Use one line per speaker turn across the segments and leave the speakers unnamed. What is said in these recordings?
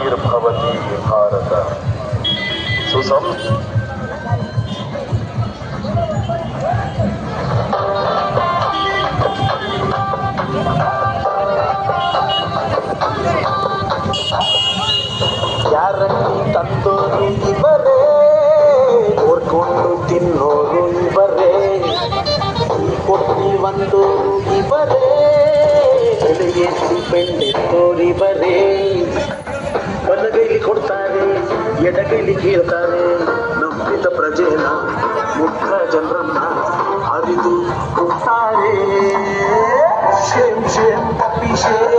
ग्लानिर्भवति Bharat
guarantee ತಂದೋರು ಇವರೇ, ಓಡ್ಕೊಂಡು ತಿನ್ನೋರು ಇವರೇ, ಕೊಟ್ಟಿವಂದೋರು ಇವರೇ, ಬೆಳೆಯಲ್ಲಿ ಬೆಂಡೆತ್ತೋರು ಇವರೇ. ಬಲಗೈಲಿ ಕೊಡ್ತಾರೆ, ಎಡಗೈಲಿ ಕೇಳ್ತಾರೆ, ನಂಬಿದ ಪ್ರಜೆನ ಮುಖ ಜನರನ್ನ ಹರಿದು ಕೊಡ್ತಾರೆ. ಶೇಮ್ ಶೇಮ್ ಪಪ್ಪಿ
ಸುಂದರ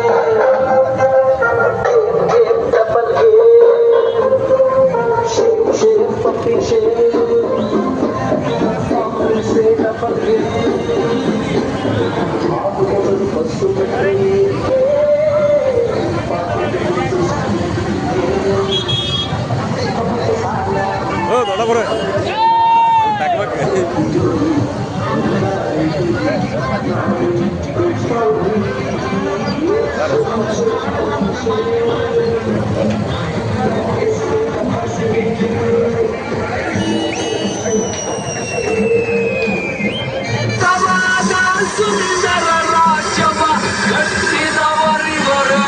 ರಾಜ್ಯವ ಕಟ್ಟಿದವರಿವರೇ.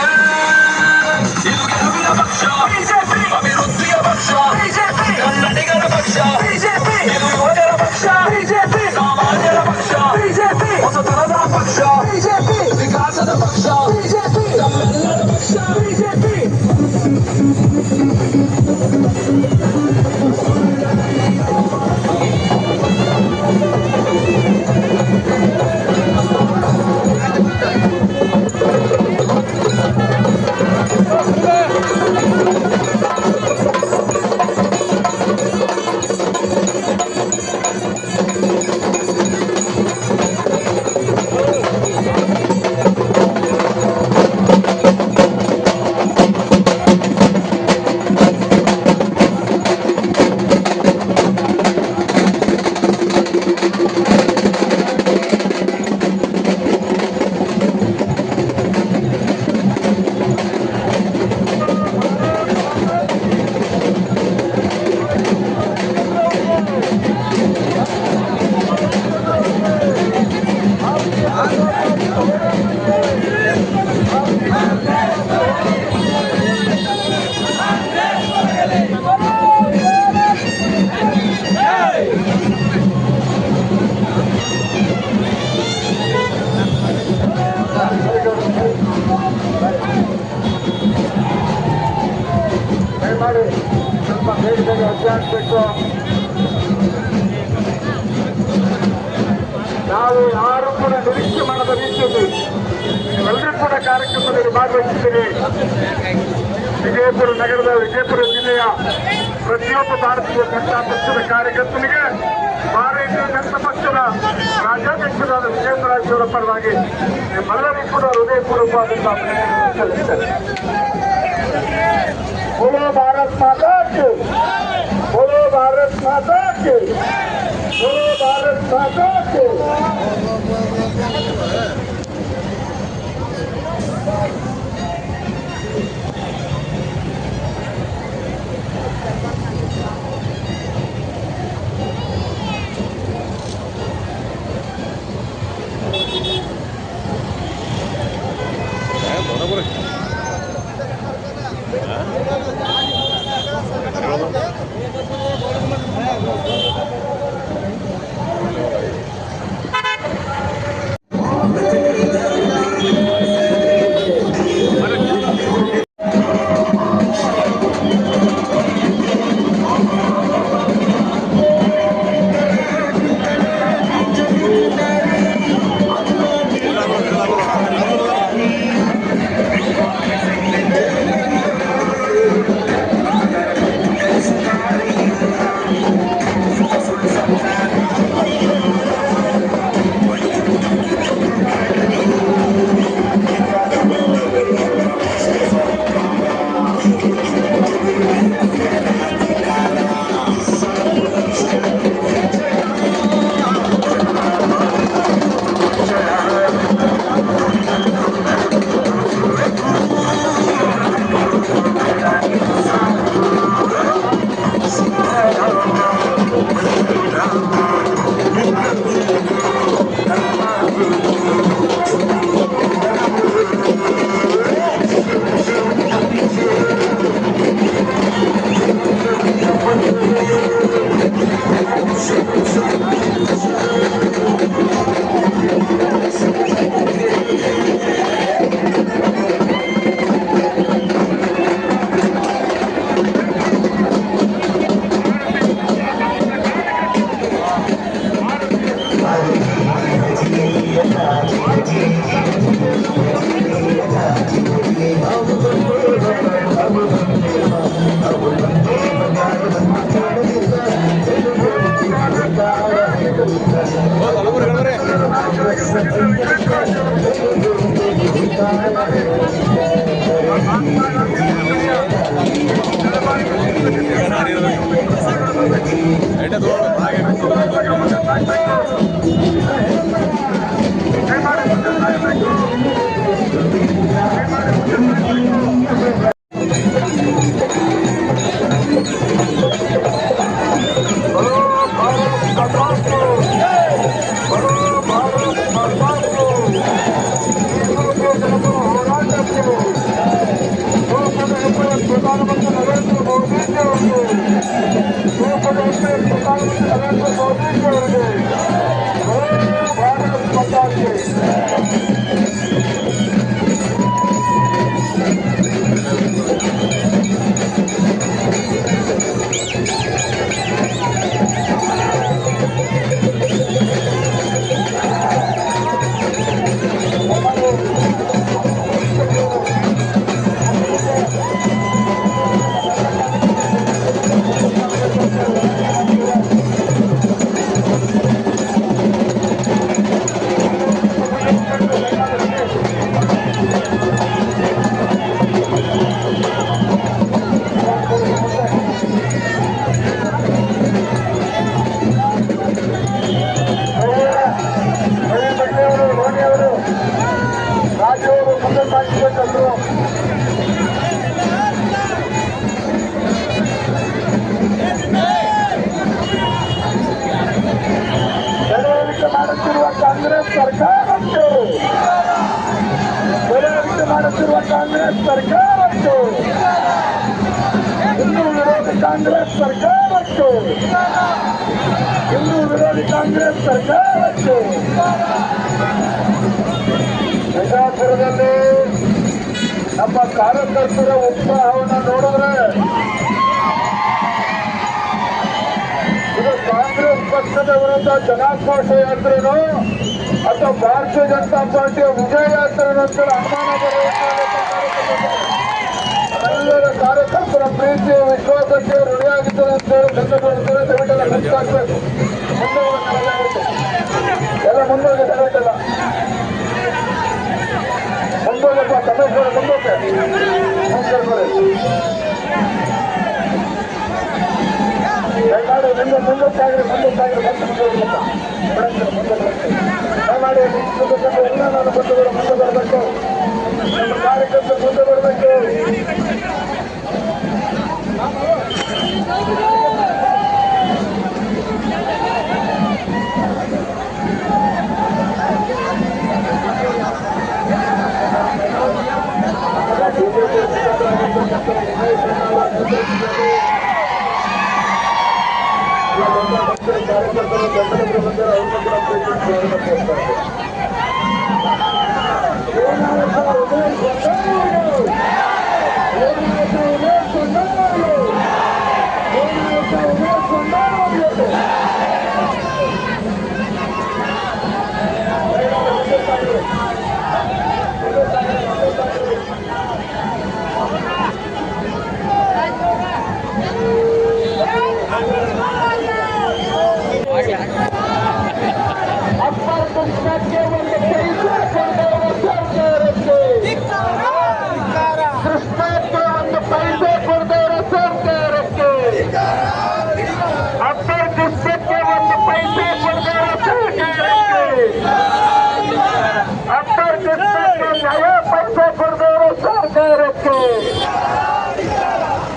ಇದು ಗೆಲುವಿನ ಪಕ್ಷ, ಅಭಿವೃದ್ಧಿಯ ಪಕ್ಷ, ಕನ್ನಡಿಗರ ಪಕ್ಷ, ಇದು ಯುವಜನ ಪಕ್ಷ, ಸಾಮಾನ್ಯರ ಪಕ್ಷ, ಹೊಸತನದ ಪಕ್ಷ, ವಿಕಾಸದ ಪಕ್ಷ, ನಮ್ಮೆಲ್ಲರ ಪಕ್ಷ ಬಿಜೆಪಿ.
ನಾವು ಯಾರು ಕೂಡ ನಿರೀಕ್ಷೆ ಮಾಡದ ರೀತಿಯಲ್ಲಿ ಎಲ್ಲರೂ ಕೂಡ ಕಾರ್ಯಕ್ರಮದಲ್ಲಿ ಭಾಗವಹಿಸಿದ್ದೀರಿ. ವಿಜಯಪುರ ನಗರದ ವಿಜಯಪುರ ಜಿಲ್ಲೆಯ ಪ್ರತಿಯೊಬ್ಬ ಭಾರತೀಯ ಜನತಾ ಪಕ್ಷದ ಕಾರ್ಯಕರ್ತನಿಗೆ ಭಾರತೀಯ ಜನತಾ ಪಕ್ಷದ ರಾಜ್ಯಾಧ್ಯಕ್ಷರಾದ ವಿಜಯೇಂದ್ರರಾಜಯವರ ಪರವಾಗಿ ನಿಮ್ಮೆಲ್ಲರಿಗೂ ಕೂಡ ಹೃದಯಪೂರ್ವಕವಾದಂತಹ ಅಭಿನಂದನೆಗಳನ್ನು ಸಲ್ಲಿಸುತ್ತೇನೆ. बोलो भारत माता की, बोलो भारत माता की, बोलो भारत माता की. ಪ್ರಧಾನಮಂತ್ರಿ ನರೇಂದ್ರ ಮೋದಿಜಿ ಅವರಿಗೆ, ದೇಶದ ಪ್ರಧಾನಮಂತ್ರಿ ನರೇಂದ್ರ ಮೋದಿಜಿ ಅವರಿಗೆ ಭಾರತ ಮಾತಾಗೆ. ಮಾಡುತ್ತಿರುವ ಕಾಂಗ್ರೆಸ್ ಸರ್ಕಾರಕ್ಕೆ, ಮಾಡುತ್ತಿರುವ ಕಾಂಗ್ರೆಸ್ ಸರ್ಕಾರಕ್ಕೆ, ಹಿಂದೂ ವಿರೋಧಿ ಕಾಂಗ್ರೆಸ್ ಸರ್ಕಾರಕ್ಕೆ, ಹಿಂದೂ ವಿರೋಧಿ ಕಾಂಗ್ರೆಸ್ ಸರ್ಕಾರಕ್ಕೆ. ಬಿಜಾಪುರದಲ್ಲಿ ನಮ್ಮ ಕಾರ್ಯಕರ್ತರ ಉತ್ಸಾಹವನ್ನು ನೋಡಿದ್ರೆ ಇದು ಕಾಂಗ್ರೆಸ್ ಪಕ್ಷದ ವಿರುದ್ಧ ಜನಾಕ್ರೋಶ ಯಾತ್ರೆನೋ ಅಥವಾ ಭಾರತೀಯ ಜನತಾ ಪಾರ್ಟಿಯ ವಿಜಯ ಯಾತ್ರೆನೋ ಅಂತ ಅನುಮಾನ ಬರುವಂತಹ ಎಲ್ಲರ ಕಾರ್ಯಕರ್ತರ ಪ್ರೀತಿ ವಿಶ್ವಾಸಕ್ಕೆ ಋಣಿಯಾಗಿದ್ದಾರೆ ಅಂತ ಹೇಳಿ ಸಂದರ್ಭದಲ್ಲಿ ದಯವಿಟ್ಟೆಲ್ಲ ಖರ್ಚಾಗಬೇಕು. ಎಲ್ಲ ಮುಂದೋಗಿ ದಯವಿಟ್ಟಲ್ಲ ಮುಂದೋಗಪ್ಪ, ತಮೇಶ್ವರ ಮುಂದೋಕೆ ದಯಮಾಡಿ ಮುಂದಕ್ಕಾಗ್ರಿ ದಯಮಾಡಿ ಎಲ್ಲ ನಾನು ಬಂಧುಗಳು ಮುಂದೆ ಬರಬೇಕು, ನಮ್ಮ ಕಾರ್ಯಕರ್ತರು ಮುಂದೆ ಬರಬೇಕು. ಕಾರ್ಯಕರ್ತರು ಬೆಂಬಲಿಗರು ಬಂದರೆ ಅವ್ರನ್ನ ಕೂಡ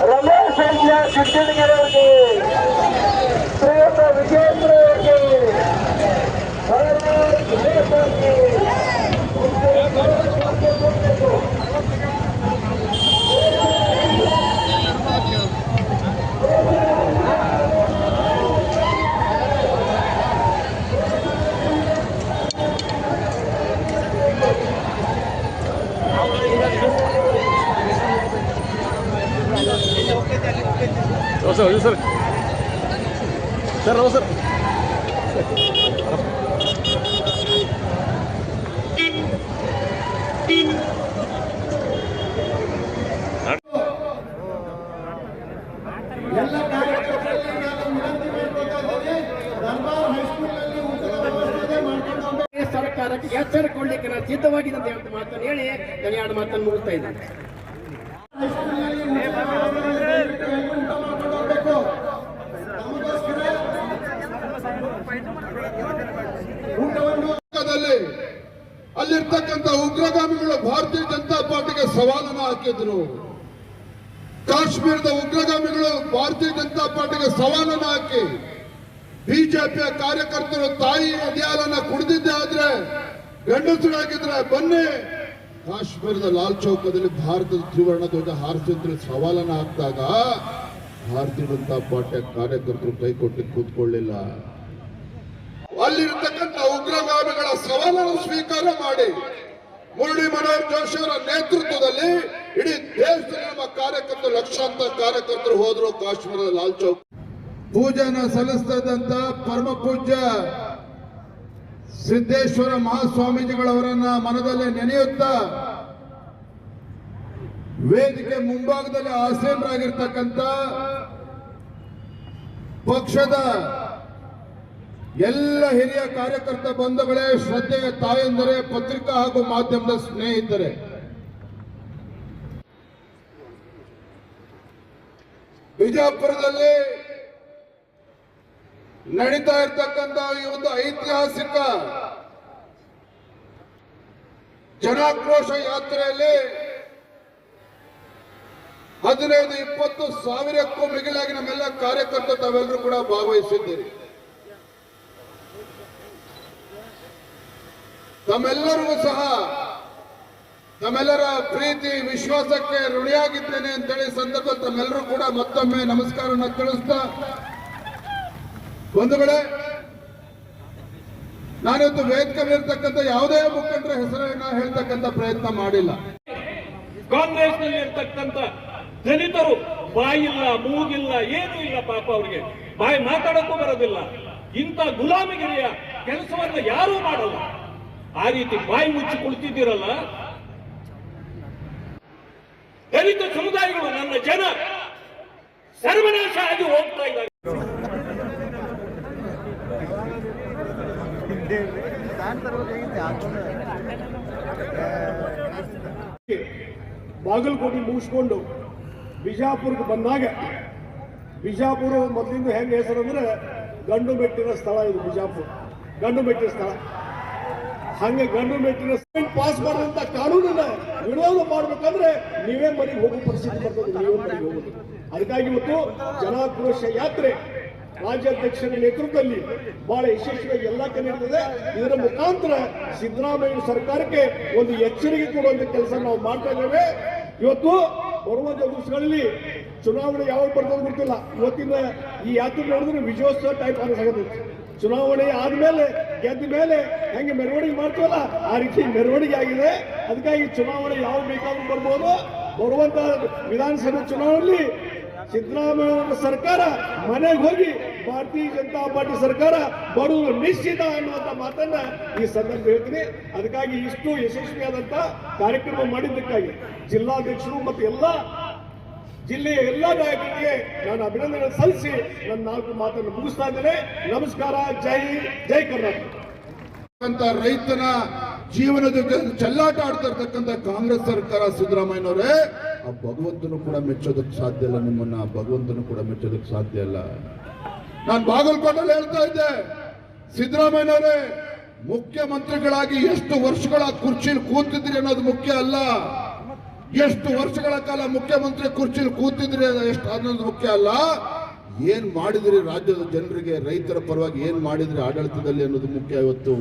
ರಮೇಶ್ ಸಿದ್ದಡಿಗೆರವರಿಗೆ, ಶ್ರೀಯುತ ವಿಜೇಂದ್ರ
ಸರ್ ಸರ್ ಸರ್
ಎಲ್ಲ ಕಾರ್ಯಕರ್ತರಲ್ಲಿ ನಾನು ವಿನಂತಿ ಮಾಡಬೇಕಾದರೆ ದರ್ಬಾರ್ ಹೈಸ್ಕೂಲ್ನಲ್ಲಿ ಊಟದ ವ್ಯವಸ್ಥೆ ಮಾಡ್ಕೊಂಡು ಹೋಗಬೇಕು. ಸರ್ಕಾರಕ್ಕೆ ಎಚ್ಚರಿಕೊಳ್ಳಿಕ್ಕೆ ನಾನು ಸಿದ್ಧವಾಗಿದ್ದಂತೆ ಅಂತ ಮಾತನ್ನು ಹೇಳಿ ನಾನು ಎರಡು ಮಾತನ್ನು ಮುಗಿಸ್ತಾ ಇದ್ದೇನೆ. ಹೈಸ್ಕೂಲ್ನಲ್ಲಿ ಊಟ ಮಾಡ್ಕೊಂಡು ಹೋಗಬೇಕು. ನಮಗೋಸ್ಕರ ಊಟವನ್ನು
ಅಲ್ಲಿರ್ತಕ್ಕಂಥ ಉಗ್ರಗಾಮಿಗಳು ಭಾರತೀಯ ಜನತಾ ಪಾರ್ಟಿಗೆ ಸವಾಲನ್ನು ಹಾಕಿದ್ರು. ಕಾಶ್ಮೀರದ ಉಗ್ರಗಾಮಿಗಳು ಭಾರತೀಯ ಜನತಾ ಪಾರ್ಟಿಗೆ ಸವಾಲನ್ನು ಹಾಕಿ ಬಿಜೆಪಿಯ ಕಾರ್ಯಕರ್ತರು ತಾಯಿ ಅದ್ಯಾಲನ್ನ ಕುಡಿದಿದ್ದೆ ಆದ್ರೆ ಗಂಡಸರಾಗಿದ್ರೆ ಬನ್ನಿ ಕಾಶ್ಮೀರದ ಲಾಲ್ ಚೌಕದಲ್ಲಿ ಭಾರತದ ತ್ರಿವರ್ಣ ಧ್ವಜ ಹಾರಿಸಿದ್ರೆ ಸವಾಲನ್ನ ಹಾಕಿದಾಗ ಭಾರತೀಯ ಜನತಾ ಪಾರ್ಟಿಯ ಕಾರ್ಯಕರ್ತರು ಕೈ ಕೊಟ್ಟು ಕೂತ್ಕೊಳ್ಳಿಲ್ಲ. ಅಲ್ಲಿರ್ತಕ್ಕಂಥ ಉಗ್ರಗಾಮಿಗಳ ಸವಾಲನ್ನು ಸ್ವೀಕಾರ ಮಾಡಿ ಮುರಳಿ ಮನೋಹರ್ ಜೋಶಿ ಅವರ ನೇತೃತ್ವದಲ್ಲಿ ಇಡೀ ದೇಶದಲ್ಲಿ ನಮ್ಮ ಕಾರ್ಯಕರ್ತರು ಲಕ್ಷಾಂತರ ಕಾರ್ಯಕರ್ತರು ಹೋದ್ರು ಕಾಶ್ಮೀರದ ಲಾಲ್ ಚೌಕ್ ಪೂಜೆನ ಸಲ್ಲಿಸ್ತಾ ಇದ್ದಂತ ಪರಮ ಪೂಜ್ಯ ಸಿದ್ದೇಶ್ವರ ಮಹಾಸ್ವಾಮೀಜಿಗಳವರನ್ನ ಮನದಲ್ಲಿ ನೆನೆಯುತ್ತಾ ವೇದಿಕೆ ಮುಂಭಾಗದಲ್ಲಿ ಆಸೀನರಾಗಿರ್ತಕ್ಕಂಥ ಪಕ್ಷದ ಎಲ್ಲ ಹಿರಿಯ ಕಾರ್ಯಕರ್ತ ಬಂಧುಗಳೇ, ಶ್ರದ್ಧೆಯ ತಾಯಂದರೆ, ಪತ್ರಿಕಾ ಹಾಗೂ ಮಾಧ್ಯಮದ ಸ್ನೇಹಿತರೆ, ಬಿಜಾಪುರದಲ್ಲಿ ನಡೀತಾ ಇರ್ತಕ್ಕಂಥ ಈ ಒಂದು ಐತಿಹಾಸಿಕ ಜನಾಕ್ರೋಶ ಯಾತ್ರೆಯಲ್ಲಿ 15-20 ಸಾವಿರಕ್ಕೂ ಮಿಗಿಲಾಗಿ ನಮ್ಮೆಲ್ಲ ಕಾರ್ಯಕರ್ತರು ತಾವೆಲ್ಲರೂ ಕೂಡ ಭಾಗವಹಿಸಿದ್ದೀರಿ. ತಮ್ಮೆಲ್ಲರಿಗೂ ಸಹ ತಮ್ಮೆಲ್ಲರ ಪ್ರೀತಿ ವಿಶ್ವಾಸಕ್ಕೆ ಋಣಿಯಾಗಿದ್ದೇನೆ ಅಂತೇಳಿ ಸಂದರ್ಭದಲ್ಲಿ ತಮ್ಮೆಲ್ಲರೂ ಕೂಡ ಮತ್ತೊಮ್ಮೆ ನಮಸ್ಕಾರನ ತಿಳಿಸ್ತಾ, ಬಂಧುಗಳೇ, ನಾನಿವತ್ತು ವೇದಿಕೆಯಲ್ಲಿರ್ತಕ್ಕಂಥ ಯಾವುದೇ ಮುಖಂಡರ ಹೆಸರನ್ನ ಹೇಳ್ತಕ್ಕಂಥ ಪ್ರಯತ್ನ ಮಾಡಿಲ್ಲ.
ಕಾಂಗ್ರೆಸ್ನಲ್ಲಿ ಇರ್ತಕ್ಕಂಥ ದಲಿತರು ಬಾಯಿಲ್ಲ, ಮೂಗಿಲ್ಲ, ಏನೂ ಇಲ್ಲ. ಪಾಪ ಅವ್ರಿಗೆ ಬಾಯಿ ಮಾತಾಡಕ್ಕೂ ಬರೋದಿಲ್ಲ. ಇಂಥ ಗುಲಾಮಗಿರಿಯ ಕೆಲಸವನ್ನ ಯಾರೂ ಮಾಡಲ್ಲ. ಆ ರೀತಿ ಬಾಯಿ ಮುಚ್ಚಿ ಕುಳಿತಿದ್ದೀರಲ್ಲ, ದಲಿತ ಸಮುದಾಯಗಳು, ನನ್ನ ಜನ ಸರ್ವನಾಶ ಆಗಿ ಹೋಗ್ತಾ ಇದ್ದಾರೆ. ಬಾಗಲಕೋಟೆ ಮುಗಿಸ್ಕೊಂಡು ಬಿಜಾಪುರಕ್ಕೆ ಬಂದಾಗ, ಬಿಜಾಪುರ ಮೊದಲಿಂದ ಹೆಂಗೆ ಹೆಸರು ಅಂದ್ರೆ ಗಂಡು ಮೆಟ್ಟಿನ ಸ್ಥಳ. ಇದು ಬಿಜಾಪುರ ಗಂಡು ಮೆಟ್ಟಿನ ಸ್ಥಳ. ಹಂಗೆ ಗಂಡು ಮೆಟ್ಟಿನ ಪಾಸ್ ಮಾಡುವಂತ ಕಾನೂನನ್ನ ವಿರೋಧ ಮಾಡ್ಬೇಕಂದ್ರೆ ನೀವೇ ಮನೆಗೆ ಹೋಗೋ ಪರಿಸ್ಥಿತಿ ಬರ್ತದೆ, ನೀವೇ ಮನೆಗೆ ಹೋಗೋದು. ಅದಕ್ಕಾಗಿ ಇವತ್ತು ಜನಾಕ್ರೋಶ ಯಾತ್ರೆ ರಾಜ್ಯಾಧ್ಯಕ್ಷರ ನೇತೃತ್ವದಲ್ಲಿ ಬಹಳ ಯಶಸ್ವಿಯಾಗಿ ಎಲ್ಲ ನಡೀತದೆ. ಇದರ ಮುಖಾಂತರ ಸಿದ್ದರಾಮಯ್ಯ ಸರ್ಕಾರಕ್ಕೆ ಒಂದು ಎಚ್ಚರಿಕೆ ಕೊಡುವಂತ ಕೆಲಸ ನಾವು ಮಾಡ್ತಾ ಇದ್ದೇವೆ. ಇವತ್ತು ಬರುವ ದಿವಸಗಳಲ್ಲಿ ಚುನಾವಣೆ ಯಾವಾಗ ಬರ್ತದೆ ಗೊತ್ತಿಲ್ಲ. ಇವತ್ತಿನ ಈ ಯಾತ್ರೆ ನೋಡಿದ್ರೆ ವಿಜಯೋತ್ಸವ ಟೈಪ್ ಅನಿಸಾಗುತ್ತೆ. ಚುನಾವಣೆ ಆದ್ಮೇಲೆ ಗೆದ್ದ ಮೇಲೆ ಹೆಂಗೆ ಮೆರವಣಿಗೆ ಮಾಡ್ತೀವಲ್ಲ, ಆ ರೀತಿ ಮೆರವಣಿಗೆ ಆಗಿದೆ. ಅದಕ್ಕಾಗಿ ಚುನಾವಣೆ ಯಾವ ಬೇಕಾದ್ರೂ ಬರ್ಬೋದು. ಬರುವಂತ ವಿಧಾನಸಭೆ ಚುನಾವಣೆಯಲ್ಲಿ ಸಿದ್ದರಾಮಯ್ಯ ಸರ್ಕಾರ ಮನೆಗೆ ಹೋಗಿ ಭಾರತೀಯ ಜನತಾ ಪಾರ್ಟಿ ಸರ್ಕಾರ ಬರುವುದು ನಿಶ್ಚಿತ ಅನ್ನುವಂತ ಮಾತನ್ನ ಈ ಸಂದರ್ಭ ಹೇಳ್ತೀನಿ. ಅದಕ್ಕಾಗಿ ಇಷ್ಟು ಯಶಸ್ವಿಯಾದಂತ ಕಾರ್ಯಕ್ರಮ ಮಾಡಿದ್ದಕ್ಕಾಗಿ ಜಿಲ್ಲಾಧ್ಯಕ್ಷರು ಮತ್ತು ಎಲ್ಲ ಜಿಲ್ಲೆಯ ಎಲ್ಲ ನಾಯಕರಿಗೆ ನಾನು ಅಭಿನಂದನೆ ಸಲ್ಲಿಸಿ ನನ್ನ 4 ಮಾತನ್ನು ಮುಗಿಸ್ತಾ ಇದ್ದೇನೆ. ನಮಸ್ಕಾರ. ಜೈ ಕರ್ನಾಟಕ.
ರೈತನ ಜೀವನದ ಚೆಲ್ಲಾಟ ಆಡ್ತಾ ಇರ್ತಕ್ಕಂಥ ಕಾಂಗ್ರೆಸ್ ಸರ್ಕಾರ ಸಿದ್ದರಾಮಯ್ಯನವರೇ, ಆ ಭಗವಂತನು ಕೂಡ ಮೆಚ್ಚೋದಕ್ಕೆ ಸಾಧ್ಯ ಇಲ್ಲ. ನಿಮ್ಮನ್ನ ಭಗವಂತನು ಕೂಡ ಮೆಚ್ಚೋದಕ್ಕೆ ಸಾಧ್ಯ ಇಲ್ಲ. ನಾನು ಬಾಗಲಕೋಟೆಯಲ್ಲಿ ಹೇಳ್ತಾ ಇದ್ದೆ, ಸಿದ್ದರಾಮಯ್ಯನವರೇ ಮುಖ್ಯಮಂತ್ರಿಗಳಾಗಿ ಎಷ್ಟು ವರ್ಷಗಳ ಕುರ್ಚಿಲಿ ಕೂತಿದ್ರಿ ಅನ್ನೋದು ಮುಖ್ಯ ಅಲ್ಲ, ಎಷ್ಟು ವರ್ಷಗಳ ಕಾಲ ಮುಖ್ಯಮಂತ್ರಿ ಕುರ್ಚಿಲಿ ಕೂತಿದ್ರಿ ಎಷ್ಟು ಅನ್ನೋದು ಮುಖ್ಯ ಅಲ್ಲ, ಏನ್ ಮಾಡಿದ್ರಿ ರಾಜ್ಯದ ಜನರಿಗೆ, ರೈತರ ಪರವಾಗಿ ಏನ್ ಮಾಡಿದ್ರಿ ಆಡಳಿತದಲ್ಲಿ ಅನ್ನೋದು ಮುಖ್ಯ. ಇವತ್ತು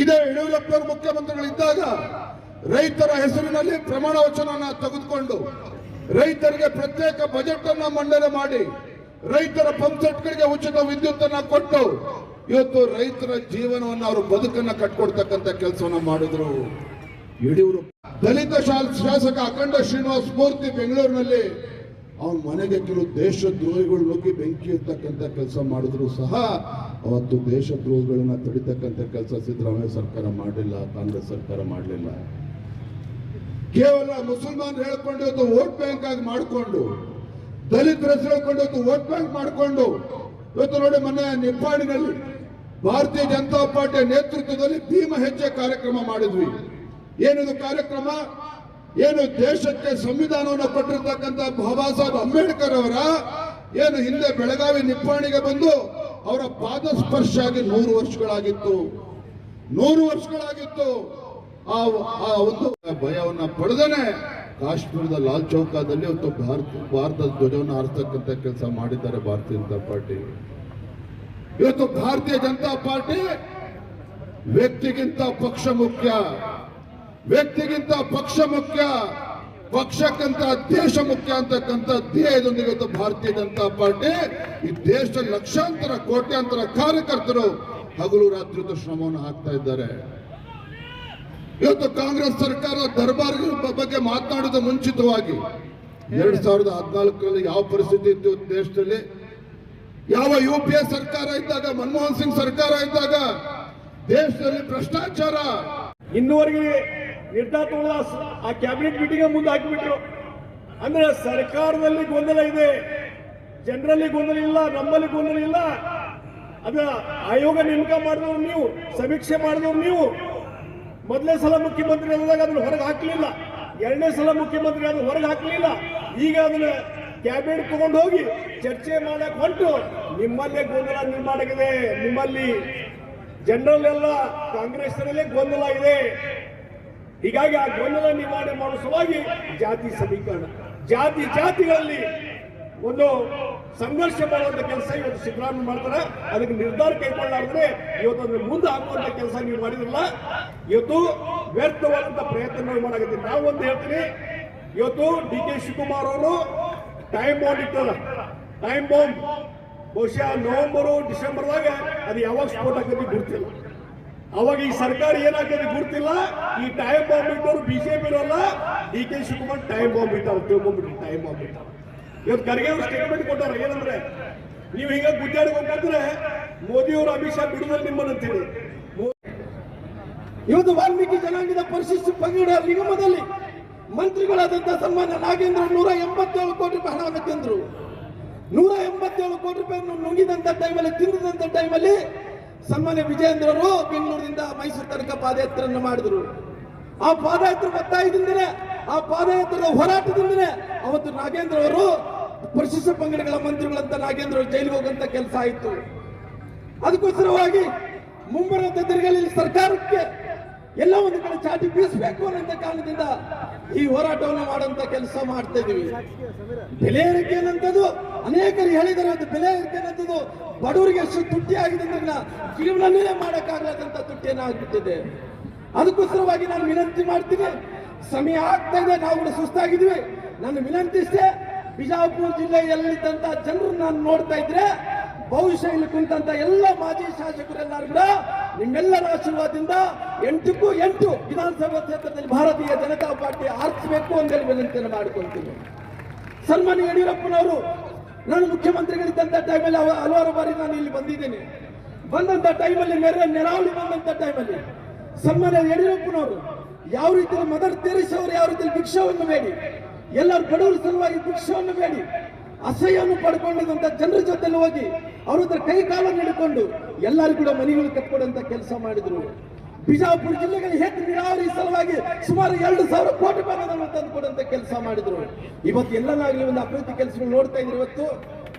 ಇದೇ ಯಡಿಯೂರಪ್ಪನವರು ಮುಖ್ಯಮಂತ್ರಿಗಳಿದ್ದಾಗ ರೈತರ ಹೆಸರಿನಲ್ಲಿ ಪ್ರಮಾಣ ವಚನ ತೆಗೆದುಕೊಂಡು ರೈತರಿಗೆ ಪ್ರತ್ಯೇಕ ಬಜೆಟ್ ಅನ್ನ ಮಂಡನೆ ಮಾಡಿ ರೈತರ ಪಂಪ್ ಸೆಟ್ಗಳಿಗೆ ಉಚಿತ ವಿದ್ಯುತ್ ಅನ್ನ ಕೊಟ್ಟು ಇವತ್ತು ರೈತರ ಜೀವನವನ್ನು ಅವರು ಬದುಕನ್ನ ಕಟ್ಕೊಡ್ತಕ್ಕಂಥ ಕೆಲಸವನ್ನ ಮಾಡಿದ್ರು ಯಡಿಯೂರಪ್ಪ. ದಲಿತ ಶಾಸಕ ಅಖಂಡ ಶ್ರೀನಿವಾಸ್ ಮೂರ್ತಿ ಬೆಂಗಳೂರಿನಲ್ಲಿ ಅವನ ಮನೆಗೆ ಕೆಲವು ದೇಶದ್ರೋಹಿಗಳು ನುಗ್ಗಿ ಬೆಂಕಿ ಇರ್ತಕ್ಕಂಥ ಕೆಲಸ ಮಾಡಿದ್ರು ಸಹ ಅವತ್ತು ದೇಶದ್ರೋಹಿಗಳನ್ನ ತಡಿತಕ್ಕಂಥ ಕೆಲಸ ಸಿದ್ದರಾಮಯ್ಯ ಸರ್ಕಾರ ಮಾಡಲಿಲ್ಲ, ಕಾಂಗ್ರೆಸ್ ಸರ್ಕಾರ ಮಾಡಲಿಲ್ಲ. ಕೇವಲ ಮುಸಲ್ಮಾನ್ ಹೇಳ್ಕೊಂಡು ಇವತ್ತು ವೋಟ್ ಬ್ಯಾಂಕ್ ಆಗಿ ಮಾಡಿಕೊಂಡು, ದಲಿತರ ಹೆಸರು ಹೇಳ್ಕೊಂಡು ಇವತ್ತು ವೋಟ್ ಬ್ಯಾಂಕ್ ಮಾಡಿಕೊಂಡು ಇವತ್ತು ನೋಡಿ ಮೊನ್ನೆ ನಿಪ್ಪಾಣಿನಲ್ಲಿ ಭಾರತೀಯ ಜನತಾ ಪಾರ್ಟಿಯ ನೇತೃತ್ವದಲ್ಲಿ ಭೀಮ ಹೆಜ್ಜೆ ಕಾರ್ಯಕ್ರಮ ಮಾಡಿದ್ವಿ. ಏನಿದು ಕಾರ್ಯಕ್ರಮ? ಏನು ದೇಶಕ್ಕೆ ಸಂವಿಧಾನವನ್ನು ಕೊಟ್ಟಿರ್ತಕ್ಕಂಥ ಬಾಬಾ ಸಾಹೇಬ್ ಅಂಬೇಡ್ಕರ್ ಅವರ ಏನು ಹಿಂದೆ ಬೆಳಗಾವಿ ನಿಪ್ಪಾಣಿಗೆ ಬಂದು ಅವರ ಪಾದ ಸ್ಪರ್ಶ ಆಗಿ 100 ವರ್ಷಗಳಾಗಿತ್ತು. 100 ವರ್ಷಗಳಾಗಿತ್ತು. ಆ ಒಂದು ಭಯವನ್ನ ಪಡೆದೇನೆ ಕಾಶ್ಮೀರದ ಲಾಲ್ ಚೌಕದಲ್ಲಿ ಇವತ್ತು ಭಾರತದ ಧ್ವಜವನ್ನು ಹಾರಿಸ್ತಕ್ಕಂಥ ಕೆಲಸ ಮಾಡಿದ್ದಾರೆ ಭಾರತೀಯ ಜನತಾ ಪಾರ್ಟಿ. ಇವತ್ತು ಭಾರತೀಯ ಜನತಾ ಪಾರ್ಟಿ ವ್ಯಕ್ತಿಗಿಂತ ಪಕ್ಷ ಮುಖ್ಯ, ವ್ಯಕ್ತಿಗಿಂತ ಪಕ್ಷ ಮುಖ್ಯ, ಪಕ್ಷಕ್ಕಿಂತ ದೇಶ ಮುಖ್ಯ ಅಂತಕ್ಕಂಥ ಧ್ಯೇಯದೊಂದಿಗೆ ಇವತ್ತು ಭಾರತೀಯ ಜನತಾ ಪಾರ್ಟಿ ಈ ದೇಶದ ಲಕ್ಷಾಂತರ ಕೋಟ್ಯಾಂತರ ಕಾರ್ಯಕರ್ತರು ಹಗಲು ರಾತ್ರಿ ಶ್ರಮವನ್ನು ಹಾಕ್ತಾ ಇದ್ದಾರೆ. ಇವತ್ತು ಕಾಂಗ್ರೆಸ್ ಸರ್ಕಾರ ದರ್ಬಾರ್ ಬಗ್ಗೆ ಮಾತನಾಡಿದ ಮುಂಚಿತವಾಗಿ 2014ರಲ್ಲಿ ಯಾವ ಪರಿಸ್ಥಿತಿ ಇತ್ತು ದೇಶದಲ್ಲಿ, ಯಾವ UPA ಸರ್ಕಾರ ಇದ್ದಾಗ, ಮನಮೋಹನ್ ಸಿಂಗ್ ಸರ್ಕಾರ ಇದ್ದಾಗ ದೇಶದಲ್ಲಿ ಭ್ರಷ್ಟಾಚಾರ,
ಇನ್ನುವರೆಗೆ ನಿರ್ಧಾರ ತಗೊಳ್ಳ ಆ ಕ್ಯಾಬಿನೆಟ್ ಮೀಟಿಂಗ್ ಮುಂದೆ ಹಾಕಿಬಿಟ್ರು. ಅಂದ್ರೆ ಸರ್ಕಾರದಲ್ಲಿ ಗೊಂದಲ ಇದೆ, ಜನರಲ್ಲಿ ಗೊಂದಲ ಇಲ್ಲ, ನಮ್ಮಲ್ಲಿ ಗೊಂದಲ ಇಲ್ಲ. ಅದ ಆಯೋಗ ನೇಮಕ ಮಾಡಿದವರು ನೀವು, ಸಮೀಕ್ಷೆ ಮಾಡಿದವರು ನೀವು. ಮೊದಲನೇ ಸಲ ಮುಖ್ಯಮಂತ್ರಿ ಆದಾಗ ಅದನ್ನು ಹೊರಗೆ ಹಾಕಲಿಲ್ಲ, ಎರಡನೇ ಸಲ ಮುಖ್ಯಮಂತ್ರಿ ಅದನ್ನು ಹೊರಗೆ ಹಾಕಲಿಲ್ಲ. ಈಗ ಅದನ್ನ ಕ್ಯಾಬಿನೆಟ್ ತಗೊಂಡು ಹೋಗಿ ಚರ್ಚೆ ಮಾಡಕ್ ಹೊಂಟು ನಿಮ್ಮಲ್ಲೇ ಗೊಂದಲ ನಿರ್ಮಾಣ ಆಗಿದೆ. ನಿಮ್ಮಲ್ಲಿ ಜನರಲ್ಲೆಲ್ಲ ಕಾಂಗ್ರೆಸ್ನಲ್ಲೇ ಗೊಂದಲ ಇದೆ. ಹೀಗಾಗಿ ಆ ಗೊಂದಲ ನಿವಾರಣೆ ಮಾಡುವ ಸಲುವಾಗಿ ಜಾತಿ ಸಮೀಕರಣ, ಜಾತಿಗಳಲ್ಲಿ ಒಂದು ಸಂಘರ್ಷ ಮಾಡುವಂತ ಕೆಲಸ ಇವತ್ತು ಸಿದ್ದರಾಮಯ್ಯ ಮಾಡ್ತಾರೆ. ಅದಕ್ಕೆ ನಿರ್ಧಾರ ಕೈಗೊಳ್ಳಲಾದ್ರೆ ಇವತ್ತು ಅದನ್ನು ಮುಂದೆ ಹಾಕುವಂತ ಕೆಲಸ ನೀವು ಮಾಡಿದ್ರಲ್ಲ, ಇವತ್ತು ವ್ಯರ್ಥವಾದಂತ ಪ್ರಯತ್ನ ಮಾಡಾಗಿದೆ. ನಾವು ಒಂದು ಹೇಳ್ತೀನಿ, ಇವತ್ತು DK ಶಿವಕುಮಾರ್ ಅವರು ಟೈಮ್ ಬಾಂಬ್ ಇಟ್ಟಲ್ಲ, ಟೈಮ್ ಬಾಂಬ್ ಬಹುಶಃ ನವೆಂಬರ್ ಡಿಸೆಂಬರ್ದಾಗ ಅದು ಯಾವಾಗ ಸ್ಫೋಟ ಆಗೋದು ಗುರ್ತಿಲ್ಲ. ಅವಾಗ ಈ ಸರ್ಕಾರ ಏನಾಗ್ತದೆ ಗುರ್ತಿಲ್ಲ. ಈ ಟೈಮ್ ಬಾಂಬ್ ಇಟ್ಟವರು BJP ಇರೋಲ್ಲ, DK ಶಿವಕುಮಾರ್ ಟೈಮ್ ಬಾಂಬ್ ಇಟ್ಟಾರ, ತಿಳ್ಕೊಂಡ್ಬಿಟ್ಟು ಟೈಮ್ ಬಾಂಬ್ ಇಟ್ಟಾರ. ಇವತ್ತು ಖರ್ಗೆ ಅವರು ಸ್ಟೇಟ್ಮೆಂಟ್ ಕೊಟ್ಟಾರ, ಏನಂದ್ರೆ ನೀವು ಹಿಂಗ ಗುದ್ದಾಡ್ಬೇಕಾದ್ರೆ ಮೋದಿಯವರು ಅಮಿತ್ ಶಾ ಬಿಡುದಲ್ಲಿ ನಿಮ್ಮನ್ನು ಅಂತ ಹೇಳಿ.
ಇವತ್ತು ವಾಲ್ಮೀಕಿ ಜನಾಂಗದ ಪರಿಶಿಷ್ಟ ಪಂಗಡ ನಿಗಮದಲ್ಲಿ ಮಂತ್ರಿಗಳಾದಂತಹ ಸನ್ಮಾನ್ಯ ನಾಗೇಂದ್ರ 187 ಕೋಟಿ ರೂಪಾಯಿ ಹಣವನ್ನು ತಿಂದ್ರು. 187 ಕೋಟಿ ರೂಪಾಯಿಯನ್ನು ನುಂಗಿದಂತ ಟೈಮಲ್ಲಿ, ತಿಂದಿದಂತ ಟೈಮಲ್ಲಿ ಸನ್ಮಾನ್ಯ ವಿಜಯೇಂದ್ರ ಅವರು ಬೆಂಗಳೂರಿನಿಂದ ಮೈಸೂರು ತನಕ ಪಾದಯಾತ್ರೆಯನ್ನು ಮಾಡಿದ್ರು. ಆ ಪಾದಯಾತ್ರೆ ಒತ್ತಾಯದಿಂದಲೇ, ಆ ಪಾದಯಾತ್ರೆಯ ಹೋರಾಟದಿಂದಲೇ ಅವತ್ತು ನಾಗೇಂದ್ರ ಅವರು ಪರಿಶಿಷ್ಟ ಪಂಗಡಗಳ ಮಂತ್ರಿಗಳಂತ ನಾಗೇಂದ್ರ ಅವರು ಜೈಲಿಗೆ ಹೋಗುವಂತ ಕೆಲಸ ಆಯಿತು. ಅದಕ್ಕೋಸ್ಕರವಾಗಿ ಮುಂಬರುವ ದಿನಗಳಲ್ಲಿ ಸರ್ಕಾರಕ್ಕೆ ಎಲ್ಲ ಒಂದು ಕಡೆ ಚಾಟಿ ಬೀಸಬೇಕು ಅನ್ನೋ ಕಾರಣದಿಂದ ಈ ಹೋರಾಟವನ್ನು ಮಾಡುವಂತ ಕೆಲಸ ಮಾಡ್ತಾ ಇದೀವಿ. ಬೆಲೆ ಏರಿಕೆ ಅನ್ನೋದು ಅನೇಕರು ಹೇಳಿದ್ದಾರೆ. ಅದು ಬೆಲೆ ಏರಿಕೆ ಅನ್ನೋದು ಬಡವರಿಗೆ ಎಷ್ಟು ತುಟ್ಟಿ ಆಗಿದೆ ಅಂದ್ರೆ ಜೀವನನೇ ಮಾಡಕ್ಕಾಗದಂತ ತುಟ್ಟಿಯನ್ನಾಗ್ಬಿಟ್ಟಿದೆ. ಅದಕ್ಕೋಸ್ಕರವಾಗಿ ನಾನು ವಿನಂತಿ ಮಾಡ್ತೀನಿ, ಸಮಯ ಆಗ್ತಾ ಇದೆ, ನಾವು ಕೂಡ ಸುಸ್ತಾಗಿದ್ವಿ. ನನ್ನ ವಿನಂತಿ ಇಷ್ಟೇ, ಬಿಜಾಪುರ ಜಿಲ್ಲೆಯಲ್ಲಿದ್ದಂತ ಜನರು ನಾನು ನೋಡ್ತಾ ಇದ್ರೆ ಬಹುಶಃ ಇಲ್ಲಿ ಕುಂತಂತ ಎಲ್ಲ ಮಾಜಿ ಶಾಸಕರೆಲ್ಲರೂ ಕೂಡ ನಿಮ್ಮೆಲ್ಲರ ಆಶೀರ್ವಾದದಿಂದ 8ಕ್ಕೂ 8 ವಿಧಾನಸಭಾ ಕ್ಷೇತ್ರದಲ್ಲಿ ಭಾರತೀಯ ಜನತಾ ಪಾರ್ಟಿ ಆರಿಸಬೇಕು ಅಂತೇಳಿ ವಿನಂತಿಯನ್ನು ಮಾಡಿಕೊಳ್ತೀನಿ. ಸನ್ಮಾನ್ಯ ಯಡಿಯೂರಪ್ಪನವರು ನಾನು ಮುಖ್ಯಮಂತ್ರಿಗಳಿದ್ದಂತ ಟೈಮಲ್ಲಿ ಹಲವಾರು ಬಾರಿ ನಾನು ಇಲ್ಲಿ ಬಂದಿದ್ದೇನೆ. ಬಂದಂತ ಟೈಮಲ್ಲಿ ನೆರಾವಳಿ ಬಂದಂತ ಟೈಮಲ್ಲಿ ಸನ್ಮಾನ್ಯ ಯಡಿಯೂರಪ್ಪನವರು ಯಾವ ರೀತಿ ಮದರ್ ತೆರೇಸಾ ಅವರು ಯಾವ ರೀತಿ ಭಿಕ್ಷವನ್ನು ಬೇಡಿ, ಎಲ್ಲರೂ ಬಡವರ ಸಲುವಾಗಿ ಭಿಕ್ಷವನ್ನು ಬೇಡಿ ಅಸಹ್ಯವನ್ನು ಪಡ್ಕೊಂಡಿದ್ದಂತ ಜನರ ಜೊತೆಲಿ ಹೋಗಿ ಅವ್ರ ಹತ್ರ ಕೈ ಕಾಲನ್ನು ಹಿಡ್ಕೊಂಡು ಎಲ್ಲರೂ ಕೂಡ ಮನೆಗಳು ಕಟ್ಕೊಡುವಂತ ಕೆಲಸ ಮಾಡಿದ್ರು. ಬಿಜಾಪುರ ಜಿಲ್ಲೆಗೆ ಹೆಚ್ಚು ನೀರಾವರಿ ಸಲುವಾಗಿ ಸುಮಾರು 2,000 ಕೋಟಿ ರೂಪಾಯಿಗಳನ್ನು ತಂದು ಕೊಡುವಂತ ಕೆಲಸ ಮಾಡಿದ್ರು. ಇವತ್ತು ಎಲ್ಲ ನಾವು ಒಂದು ಅಭಿವೃದ್ಧಿ ಕೆಲಸಗಳು ನೋಡ್ತಾ ಇದ್ರಿ. ಇವತ್ತು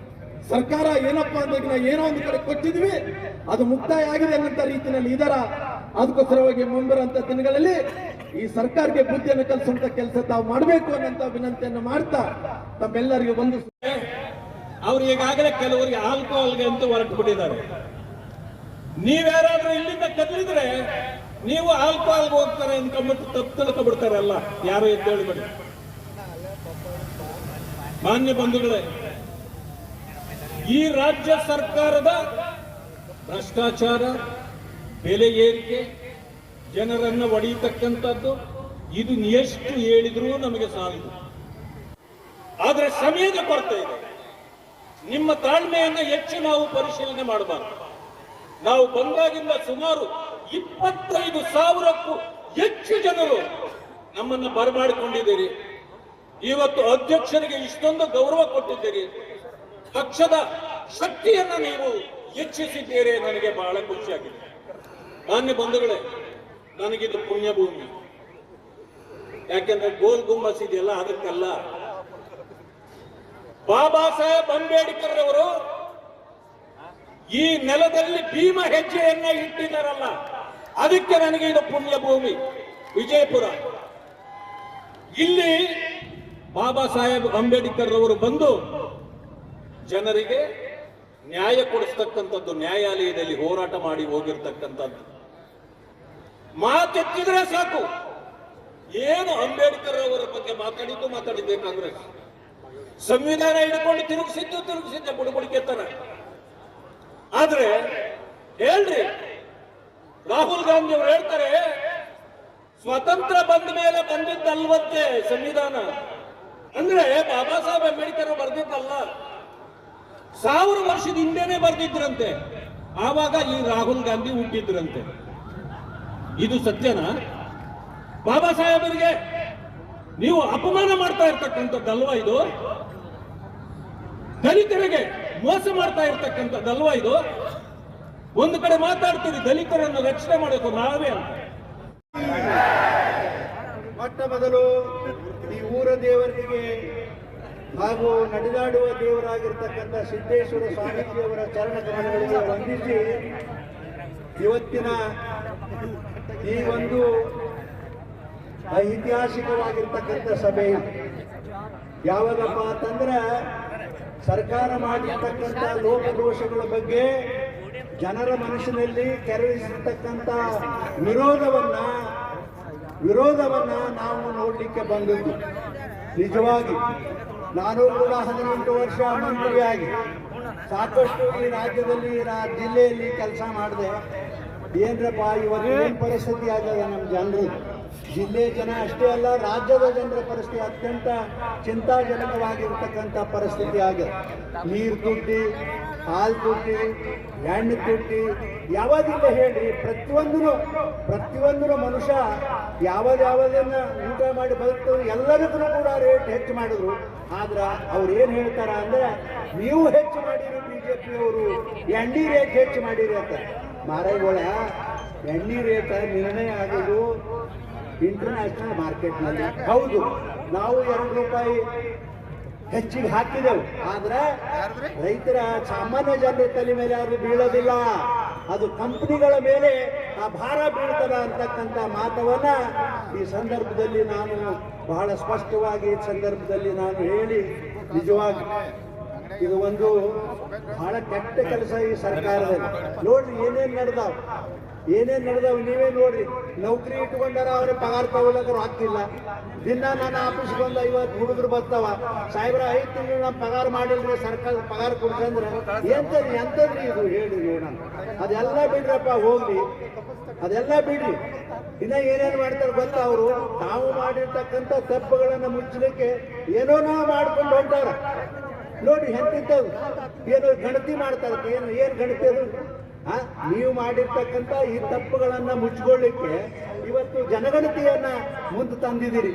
ಸರ್ಕಾರ ಏನಪ್ಪಾ ಅಂದ್ರೆ ಏನೋ ಒಂದು ಕಡೆ ಕೊಟ್ಟಿದ್ವಿ, ಅದು ಮುಕ್ತಾಯ ಆಗಿದೆ ಅನ್ನೋ ರೀತಿಯಲ್ಲಿ ಇದರ. ಅದಕ್ಕೋಸ್ಕರವಾಗಿ ಮುಂಬರುವಂತ ದಿನಗಳಲ್ಲಿ ಈ ಸರ್ಕಾರಕ್ಕೆ ಬುದ್ಧಿಯನ್ನು ಕಲಿಸುವಂತ ಕೆಲಸ ತಾವು ಮಾಡಬೇಕು ಅನ್ನೋಂತ ವಿನಂತಿಯನ್ನು ಮಾಡ್ತಾ ತಮ್ಮೆಲ್ಲರಿಗೂ ಒಂದು
ಅವ್ರು ಈಗಾಗಲೇ ಕೆಲವರಿಗೆ ಆಲ್ಕೋಹಾಲ್ಗೆ ಅಂತ ಹೊರಟು ಬಿಟ್ಟಿದ್ದಾರೆ. ನೀವ್ಯಾರಾದ್ರೂ ಇಲ್ಲಿಂದ ಕದಲಿದ್ರೆ ನೀವು ಆಲ್ಕೋಹಾಲ್ಗೆ ಹೋಗ್ತಾರೆ ಅನ್ಕೊಂಡ್ಬಿಟ್ಟು ತಪ್ಪು ತಿಳ್ಕೊಬಿಡ್ತಾರಲ್ಲ, ಯಾರು ಎದ್ದೇಳಬೇಡಿ. ಮಾನ್ಯ ಬಂಧುಗಳೇ, ಈ ರಾಜ್ಯ ಸರ್ಕಾರದ ಭ್ರಷ್ಟಾಚಾರ, ಬೆಲೆ ಏರಿಕೆ, ಜನರನ್ನ ಒಡೆಯತಕ್ಕಂಥದ್ದು, ಇದು ಎಷ್ಟು ಹೇಳಿದ್ರೂ ನಮಗೆ ಸಾಲದು. ಆದ್ರೆ ಸಮಯದ ಕೊರತೆ ಇದೆ. ನಿಮ್ಮ ತಾಳ್ಮೆಯನ್ನ ಹೆಚ್ಚು ನಾವು ಪರಿಶೀಲನೆ ಮಾಡಬಾರದು. ನಾವು ಬಂದಾಗಿಂದ ಸುಮಾರು 25,000ಕ್ಕೂ ಹೆಚ್ಚು ಜನರು ನಮ್ಮನ್ನ ಬರಮಾಡಿಕೊಂಡಿದ್ದೀರಿ. ಇವತ್ತು ಅಧ್ಯಕ್ಷರಿಗೆ ಇಷ್ಟೊಂದು ಗೌರವ ಕೊಟ್ಟಿದ್ದೀರಿ. ಪಕ್ಷದ ಶಕ್ತಿಯನ್ನ ನೀವು ಹೆಚ್ಚಿಸಿದ್ದೀರಿ. ನನಗೆ ಬಹಳ ಖುಷಿಯಾಗಿದೆ. ಮಾನ್ಯ ಬಂಧುಗಳೇ, ನನಗಿದು ಪುಣ್ಯಭೂಮಿ. ಯಾಕೆಂದ್ರೆ ಗೋಲ್ ಗುಂಬಸ್ ಇದೆಯಲ್ಲ, ಅದಕ್ಕಲ್ಲ. ಬಾಬಾ ಸಾಹೇಬ್ ಅಂಬೇಡ್ಕರ್ ಅವರು ಈ ನೆಲದಲ್ಲಿ ಭೀಮ ಹೆಜ್ಜೆಯನ್ನ ಇಟ್ಟಿದ್ದಾರಲ್ಲ, ಅದಕ್ಕೆ ನನಗೆ ಇದು ಪುಣ್ಯಭೂಮಿ. ವಿಜಯಪುರ, ಇಲ್ಲಿ ಬಾಬಾ ಸಾಹೇಬ್ ಅಂಬೇಡ್ಕರ್ ಅವರು ಬಂದು ಜನರಿಗೆ ನ್ಯಾಯ ಕೊಡಿಸ್ತಕ್ಕಂಥದ್ದು, ನ್ಯಾಯಾಲಯದಲ್ಲಿ ಹೋರಾಟ ಮಾಡಿ ಹೋಗಿರ್ತಕ್ಕಂಥದ್ದು. ಮಾತೆತ್ತಿದ್ರೆ ಸಾಕು, ಏನು ಅಂಬೇಡ್ಕರ್ ಅವರ ಬಗ್ಗೆ ಮಾತಾಡಿದ್ದೆ ಕಾಂಗ್ರೆಸ್. ಸಂವಿಧಾನ ಹಿಡ್ಕೊಂಡು ತಿರುಗಿಸಿದ್ದೆ ಬುಡಬುಡಿಕೆ ತರ. ಆದ್ರೆ ಹೇಳ್ರಿ, ರಾಹುಲ್ ಗಾಂಧಿ ಅವರು ಹೇಳ್ತಾರೆ ಸ್ವತಂತ್ರ ಬಂದ ಮೇಲೆ ಬಂದಿದ್ದಲ್ವಂತೆ ಸಂವಿಧಾನ. ಅಂದ್ರೆ ಬಾಬಾ ಸಾಹೇಬ್ ಅಂಬೇಡ್ಕರ್ ಬರೆದಿದ್ದಲ್ಲ, 1000 ವರ್ಷದ ಹಿಂದೆನೆ ಬರೆದಿದ್ರಂತೆ. ಆವಾಗ ಈ ರಾಹುಲ್ ಗಾಂಧಿ ಹುಟ್ಟಿದ್ರಂತೆ. ಇದು ಸತ್ಯನಾ? ಬಾಬಾ ಸಾಹೇಬರಿಗೆ ನೀವು ಅಪಮಾನ ಮಾಡ್ತಾ ಇರ್ತಕ್ಕಂಥದ್ದಲ್ವಾ ಇದು? ದಲಿತರಿಗೆ ಮೋಸ ಮಾಡ್ತಾ ಇರ್ತಕ್ಕಂಥದ್ದಲ್ವಾ ಇದು? ಒಂದು ಕಡೆ ಮಾತಾಡ್ತೀವಿ ದಲಿತರನ್ನು ರಕ್ಷಣೆ ಮಾಡಬೇಕು ನಾವೇ ಅಂತ.
ಮೊಟ್ಟ ಮೊದಲು ಈ ಊರ ದೇವರಿಗೆ ಹಾಗೂ ನಡೆದಾಡುವ ದೇವರಾಗಿರ್ತಕ್ಕಂಥ ಸಿದ್ದೇಶ್ವರ ಸ್ವಾಮೀಜಿಯವರ ಚರಣ ಕಮಲಗಳಿಗೆ ವಂದಿಸಿ ಇವತ್ತಿನ ಈ ಒಂದು ಐತಿಹಾಸಿಕವಾಗಿರ್ತಕ್ಕಂಥ ಸಭೆ ಯಾವಾಗಪ್ಪ ಅಂತಂದ್ರೆ ಸರ್ಕಾರ ಮಾಡಿರ್ತಕ್ಕಂಥ ಲೋಪದೋಷಗಳ ಬಗ್ಗೆ ಜನರ ಮನಸ್ಸಿನಲ್ಲಿ ಕೆರಳಿಸಿರ್ತಕ್ಕಂಥ ವಿರೋಧವನ್ನ ನಾವು ನೋಡಲಿಕ್ಕೆ ಬಂದದ್ದು. ನಿಜವಾಗಿ ನಾನು ಕೂಡ 18 ವರ್ಷ ಮಂತ್ರಿಯಾಗಿ ಸಾಕಷ್ಟು ಈ ರಾಜ್ಯದಲ್ಲಿ ಜಿಲ್ಲೆಯಲ್ಲಿ ಕೆಲಸ ಮಾಡಿದೆ. ಏನ್ರಪ್ಪ ಇವತ್ತು ಏನು ಪರಿಸ್ಥಿತಿ ಆಗದ ನಮ್ಮ ಜನರು, ಜಿಲ್ಲೆ ಜನ ಅಷ್ಟೇ ಅಲ್ಲ ರಾಜ್ಯದ ಜನರ ಪರಿಸ್ಥಿತಿ ಅತ್ಯಂತ ಚಿಂತಾಜನಕವಾಗಿರ್ತಕ್ಕಂಥ ಪರಿಸ್ಥಿತಿ ಆಗಿದೆ. ನೀರು ತುಟ್ಟಿ, ಹಾಲು ತುಟ್ಟಿ, ಎಣ್ಣೆ ತುಟ್ಟಿ, ಯಾವಾಗಿಲ್ಲ ಹೇಳ್ರಿ, ಪ್ರತಿಯೊಂದೂ ಮನುಷ್ಯ ಯಾವ್ದನ್ನ ಊಟ ಮಾಡಿ ಬದುಕ್ತವ್ರು ಎಲ್ಲರಿಗೂ ಕೂಡ ರೇಟ್ ಹೆಚ್ಚು ಮಾಡಿದ್ರು. ಆದ್ರೆ ಅವ್ರು ಏನು ಹೇಳ್ತಾರ ಅಂದ್ರೆ ನೀವು ಹೆಚ್ಚು ಮಾಡಿರಿ, ಬಿಜೆಪಿಯವರು ಎಣ್ಣೆ ರೇಟ್ ಹೆಚ್ಚು ಮಾಡಿರಿ ಅಂತ. ಮಾರಾಯಗಳ ಎಣ್ಣೆ ರೇಟ್ ನಿರ್ಣಯ ಆಗೋದು ಇಂಟರ್ನ್ಯಾಷನಲ್ ಮಾರ್ಕೆಟ್ನಲ್ಲಿ. ಹೌದು, ನಾವು 2 ರೂಪಾಯಿ ಹೆಚ್ಚಿಗೆ ಹಾಕಿದೆವು, ಆದ್ರೆ ರೈತರ ಸಾಮಾನ್ಯ ಜನರ ತಲೆ ಮೇಲೆ ಯಾರು ಬೀಳೋದಿಲ್ಲ, ಅದು ಕಂಪನಿಗಳ ಮೇಲೆ ಆ ಭಾರ ಬೀಳ್ತದ ಅಂತಕ್ಕಂಥ ಮಾತವನ್ನ ಈ ಸಂದರ್ಭದಲ್ಲಿ ನಾನು ಬಹಳ ಸ್ಪಷ್ಟವಾಗಿ ನಾನು ಹೇಳಿ, ನಿಜವಾಗಿ ಇದು ಒಂದು ಬಹಳ ಕೆಟ್ಟ ಕೆಲಸ ಈ ಸರ್ಕಾರದಲ್ಲಿ. ನೋಡ್ರಿ ಏನೇನ್ ನಡೆದಾವ್ ನೀವೇ ನೋಡ್ರಿ. ನೌಕರಿ ಇಟ್ಕೊಂಡಾರ ಅವ್ರಿಗೆ ಪಗಾರ ತಗೊಳ್ಳೋದ್ರು ಆಗ್ತಿಲ್ಲ. ದಿನ ನಾನು ಆಫೀಸ್ಗೆ ಬಂದು 50 ಹುಡುಗರು ಬರ್ತಾವ, ಸಾಹೇಬ್ರ 5 ತಿಂಗಳು ನಾವು ಪಗಾರ ಮಾಡಿಲ್ರಿ, ಸರ್ಕಾರ ಪಗಾರ ಕೊಡ್ತಂದ್ರೆ ಎಂತದ್ರಿ ಇದು ಹೇಳಿ ನೋಡೋಣ. ಅದೆಲ್ಲ ಬಿಡ್ರಪ್ಪ, ಹೋಗ್ಲಿ, ಅದೆಲ್ಲ ಬಿಡ್ರಿ. ಇನ್ನ ಏನೇನು ಮಾಡ್ತಾರೆ ಗೊತ್ತಾ? ಅವರು ನಾವು ಮಾಡಿರ್ತಕ್ಕಂಥ ತಪ್ಪುಗಳನ್ನು ಮುಚ್ಚಲಿಕ್ಕೆ ಏನೋ ನಾವು ಮಾಡ್ಕೊಂಡು ಹೊಂಟಾರ. ನೋಡಿ ಎಂತಿದ್ದದು, ಏನೋ ಗಣತಿ ಮಾಡ್ತಾರೆ. ಏನು ಗಣತಿ ಅದು? ನೀವು ಮಾಡಿರ್ತಕ್ಕಂಥ ಈ ತಪ್ಪುಗಳನ್ನ ಮುಚ್ಚಿಕೊಳ್ಳಿಕ್ಕೆ ಇವತ್ತು ಜನಗಣತಿಯನ್ನ ಮುಂದೆ ತಂದಿದ್ದೀರಿ,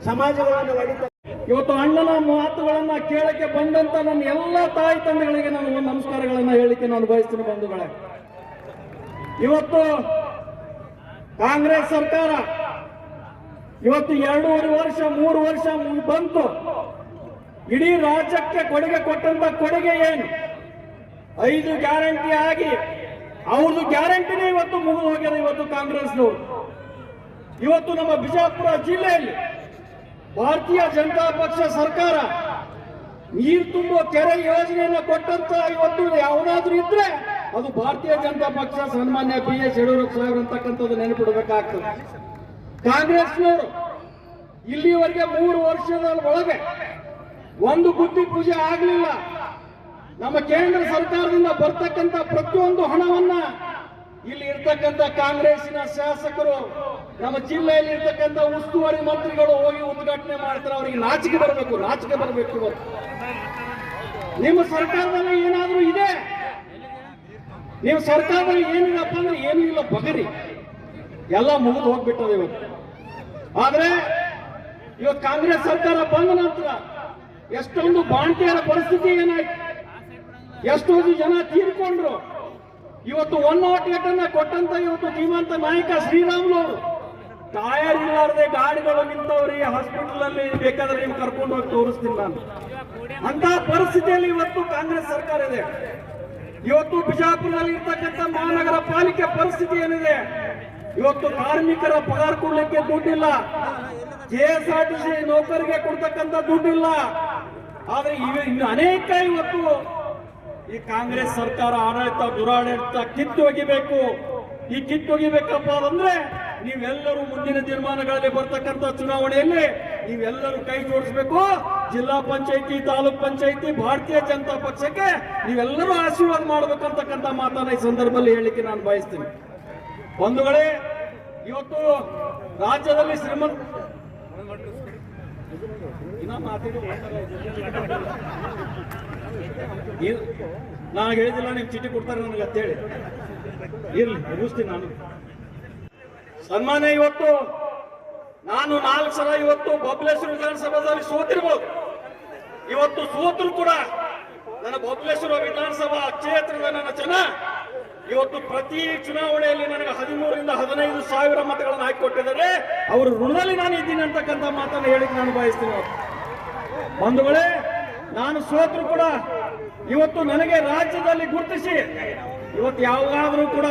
ಸಮಾಜಗಳನ್ನು ಹೊಡಿತ.
ಇವತ್ತು ಅಣ್ಣನ ಮಾತುಗಳನ್ನ ಕೇಳಕ್ಕೆ ಬಂದಂತ ನನ್ನ ಎಲ್ಲ ತಾಯಿ ತಂದೆಗಳಿಗೆ ನಾನು ನಮಸ್ಕಾರಗಳನ್ನ ಹೇಳಿಕೆ ನಾನು ಬಯಸ್ತೀನಿ ಬಂಧುಗಳೇ. ಇವತ್ತು ಕಾಂಗ್ರೆಸ್ ಸರ್ಕಾರ ಇವತ್ತು 2.5 ವರ್ಷ 3 ವರ್ಷ ಬಂತು. ಇಡೀ ರಾಜ್ಯಕ್ಕೆ ಕೊಡುಗೆ ಕೊಟ್ಟಂತ ಕೊಡುಗೆ ಏನು? 5 ಗ್ಯಾರಂಟಿ ಆಗಿ ಅವ್ರದ್ದು ಗ್ಯಾರಂಟಿನೇ ಇವತ್ತು ಮುಗಿದು ಹೋಗ್ಯದ. ಇವತ್ತು ಕಾಂಗ್ರೆಸ್ನವರು ಇವತ್ತು ನಮ್ಮ ಬಿಜಾಪುರ ಜಿಲ್ಲೆಯಲ್ಲಿ ಭಾರತೀಯ ಜನತಾ ಪಕ್ಷ ಸರ್ಕಾರ ನೀರು ತುಂಬುವ ಕೆರೆ ಯೋಜನೆಯನ್ನು ಕೊಟ್ಟಂತ ಇವತ್ತು ಯಾವನಾದ್ರೂ ಇದ್ರೆ ಅದು ಭಾರತೀಯ ಜನತಾ ಪಕ್ಷ ಸನ್ಮಾನ್ಯ BS ಯಡಿಯೂರಪ್ಪ ಸಾಹೇಬ್ ಅಂತಕ್ಕಂಥದ್ದು ನೆನಪಿಡಬೇಕಾಗ್ತದೆ. ಕಾಂಗ್ರೆಸ್ನವರು ಇಲ್ಲಿವರೆಗೆ 3 ವರ್ಷದ ಒಳಗೆ ಒಂದು ಗುದ್ದಿ ಪೂಜೆ ಆಗಲಿಲ್ಲ. ನಮ್ಮ ಕೇಂದ್ರ ಸರ್ಕಾರದಿಂದ ಬರ್ತಕ್ಕಂಥ ಪ್ರತಿಯೊಂದು ಹಣವನ್ನ ಇಲ್ಲಿ ಇರ್ತಕ್ಕಂಥ ಕಾಂಗ್ರೆಸ್ಸಿನ ಶಾಸಕರು, ನಮ್ಮ ಜಿಲ್ಲೆಯಲ್ಲಿ ಇರ್ತಕ್ಕಂಥ ಉಸ್ತುವಾರಿ ಮಂತ್ರಿಗಳು ಹೋಗಿ ಉದ್ಘಾಟನೆ ಮಾಡ್ತಾರೆ. ಅವರಿಗೆ ನಾಚಿಕೆ ಬರಬೇಕು. ಇವತ್ತು ನಿಮ್ಮ ಸರ್ಕಾರದಲ್ಲಿ ಏನಾದ್ರೂ ಇದೆ? ನೀವು ಸರ್ಕಾರದಲ್ಲಿ ಏನಿಲ್ಲಪ್ಪ ಅಂದ್ರೆ ಏನೂ ಇಲ್ಲ, ಬಗರಿ ಎಲ್ಲ ಮುಗಿದು ಹೋಗ್ಬಿಟ್ಟದೆ ಇವತ್ತು. ಆದ್ರೆ ಇವತ್ತು ಕಾಂಗ್ರೆಸ್ ಸರ್ಕಾರ ಬಂದ ನಂತರ ಎಷ್ಟೊಂದು ಬಾಂಟಿಯರ ಪರಿಸ್ಥಿತಿ ಏನಾಯ್ತು, ಎಷ್ಟೊಂದು ಜನ ತೀರ್ಕೊಂಡ್ರು. ಇವತ್ತು 108 ಅನ್ನ ಕೊಟ್ಟಂತ ಇವತ್ತು ಧೀಮಂತ ನಾಯಕ ಶ್ರೀರಾಮುಲು ಅವರು ಟಯರ್ ಇಲ್ಲಾರದೆ ಗಾಡಿಗಳು ನಿಂತವ್ರಿ, ಹಾಸ್ಪಿಟಲ್ ಅಲ್ಲಿ ಬೇಕಾದ್ರೆ ನೀವು ಕರ್ಕೊಂಡು ಹೋಗಿ ತೋರಿಸ್ತೀನಿ ನಾನು ಅಂತ ಪರಿಸ್ಥಿತಿಯಲ್ಲಿ ಇವತ್ತು ಕಾಂಗ್ರೆಸ್ ಸರ್ಕಾರ ಇದೆ. ಇವತ್ತು ಬಿಜಾಪುರದಲ್ಲಿ ಇರ್ತಕ್ಕಂಥ ಮಹಾನಗರ ಪಾಲಿಕೆ ಪರಿಸ್ಥಿತಿ ಏನಿದೆ? ಇವತ್ತು ಕಾರ್ಮಿಕರ ಪಗಾರ ಕೊಡ್ಲಿಕ್ಕೆ ದುಡ್ಡಿಲ್ಲ, KSRTC ನೌಕರಿಗೆ ಕೊಡ್ತಕ್ಕಂಥ ದುಡ್ಡಿಲ್ಲ. ಆದ್ರೆ ಇನ್ನು ಅನೇಕ ಇವತ್ತು ಈ ಕಾಂಗ್ರೆಸ್ ಸರ್ಕಾರ ಆಡಳಿತ ದುರಾಡಳಿತ ಕಿತ್ತು ಒಗಿಬೇಕು. ಈ ಕಿತ್ತು ಒಗಿಬೇಕಪ್ಪ ಅಂದ್ರೆ ನೀವೆಲ್ಲರೂ ಮುಂದಿನ ದಿನಮಾನಗಳಲ್ಲಿ ಬರ್ತಕ್ಕಂಥ ಚುನಾವಣೆಯಲ್ಲಿ ನೀವೆಲ್ಲರೂ ಕೈ ಜೋಡಿಸಬೇಕು. ಜಿಲ್ಲಾ ಪಂಚಾಯತಿ, ತಾಲೂಕ್ ಪಂಚಾಯತಿ, ಭಾರತೀಯ ಜನತಾ ಪಕ್ಷಕ್ಕೆ ನೀವೆಲ್ಲರೂ ಆಶೀರ್ವಾದ ಮಾಡಬೇಕಂತಕ್ಕಂಥ ಮಾತನ್ನ ಈ ಸಂದರ್ಭದಲ್ಲಿ ಹೇಳಲಿಕ್ಕೆ ನಾನು ಬಯಸ್ತೀನಿ. ಬಂಧುಗಳೇ, ಇವತ್ತು ರಾಜ್ಯದಲ್ಲಿ ನಾನು ಹೇಳಿದಿಲ್ಲ, ನೀವು ಚೀಟಿ ಕೊಡ್ತಾರೆ ನನಗೆ ಅಂತೇಳಿ ಇರ್ಲಿ ಮುಗಿಸ್ತೀನಿ ನಾನು. ಸನ್ಮಾನ್ಯ, ಇವತ್ತು ನಾನು 4 ಸಲ ಇವತ್ತು ಬಬಲೇಶ್ವರ ವಿಧಾನಸಭಾದಲ್ಲಿ ಸೋತಿರ್ಬೋದು. ಇವತ್ತು ಸೋತರು ಕೂಡ ನನ್ನ ಬಬಲೇಶ್ವರ ವಿಧಾನಸಭಾ ಕ್ಷೇತ್ರದ ನನ್ನ ಜನ ಇವತ್ತು ಪ್ರತಿ ಚುನಾವಣೆಯಲ್ಲಿ ನನಗೆ 13 ರಿಂದ 15 ಸಾವಿರ ಮತಗಳನ್ನು ಹಾಕಿಕೊಟ್ಟಿದ್ದಾರೆ. ಅವರ ಋಣದಲ್ಲಿ ನಾನು ಇದ್ದೀನಿ ಅಂತಕ್ಕಂಥ ಮಾತನ್ನು ಹೇಳಿಕ್ಕೆ ನಾನು ಬಯಸ್ತೀನಿ. ಬಂಧುಗಳೇ, ನಾನು ಸೋತರು ಕೂಡ ಇವತ್ತು ನನಗೆ ರಾಜ್ಯದಲ್ಲಿ ಗುರುತಿಸಿ ಇವತ್ತು ಯಾವಾಗಾದ್ರೂ ಕೂಡ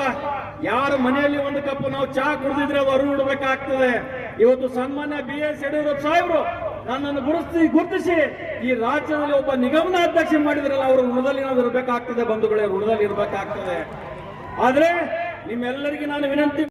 ಯಾರ ಮನೆಯಲ್ಲಿ ಒಂದು ಕಪ್ ನಾವು ಚಹಾ ಕುಡಿದಿದ್ರೆ ಅದು ಅರಿವು ಇಡಬೇಕಾಗ್ತದೆ. ಇವತ್ತು ಸನ್ಮಾನ್ಯ BS ಯಡಿಯೂರಪ್ಪ ಸಾಹೇಬರು ನನ್ನನ್ನು ಗುರುತಿಸಿ ಈ ರಾಜ್ಯದಲ್ಲಿ ಒಬ್ಬ ನಿಗಮನಾಧ್ಯಕ್ಷ ಮಾಡಿದ್ರಲ್ಲ, ಅವರ ಋಣದಲ್ಲಿ ನಾವು ಇರಬೇಕಾಗ್ತದೆ. ಬಂಧುಗಳೇ, ಋಣದಲ್ಲಿ ಇರಬೇಕಾಗ್ತದೆ. ಆದ್ರೆ ನಿಮ್ಮೆಲ್ಲರಿಗೆ ನಾನು ವಿನಂತಿ